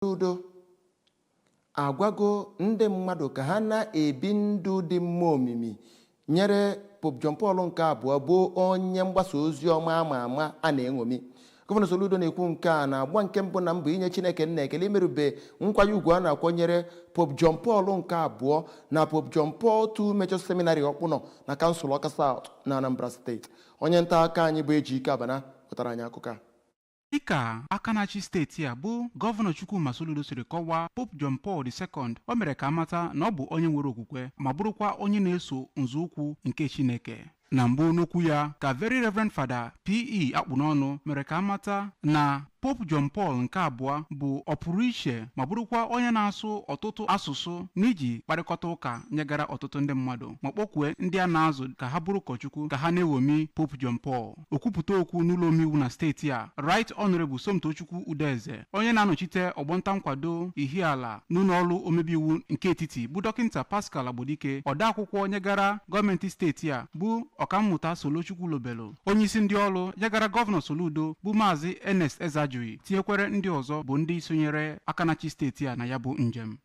Soludo agwago ndị mmadụ ka ha na-ebi ndụ dị mma omimi nyere Pope John Paul nke abụọ bụ onye mgbasa ozi ọma ama a na-enwomi. Gọvanọ Soludo na-ekwu nke a na-agba nke mbụ na mbụ inye Chineke nna ekele imerube nkwanye ugwu a na-akwanyere Pope John Paul nke abụọ na Pope John Paul II Major Seminary Ọkpụnọ na kansụl Awka South na Anambra steeti. Onye nta aka anyị bụ Ejike Abana pụtara anyị akụkọ a. Dịka aka na-achị steeti a bụ Gọvanọ Ukochukwu Soludo siri kọwaa Pope John Paul II o mere ka amata na ọ bụ onye nwere okwukwe ma bụrụkwa onye na-eso nzọụkwụ nke Chineke. Na mbụ n'okwu ya ka Very Reverend Father P.E. Akpụnọnụ mere ka amata na Pope John Paul nke abụọ bụ ọpụrụ iche ma bụrụkwa onye na-asụ ọtụtụ asụsụ n'iji kparịkọta ụka nyegara ọtụtụ ndị mmadụ ma kpọkwue ndị a na-azụ ka ha bụrụ ụkọchukwu ka ha na-ewomi Pope John Paul. Okwupụta okwu n'ụlọ omeiwu na steeti a, Right Honorable Somtochukwu Udeze, onye na-anọchite ọgbọnta nkwado Ihiala n'ụlọ ọrụ omebe iwu nke etiti bụ Dọkịta Pascal Agbodike, odeakwụkwọ nyegara gọọmenti steeti a bụ Ọkammụta Solochukwu Lobelo, onye isi ndị ọrụ nyegara Gọvanọ Soludo bụ Maazị Ernest Ezajuyi, tinyekwere ndị ọzọ bụ ndị sonyere aka na-achị steeti a na ya bụ njem.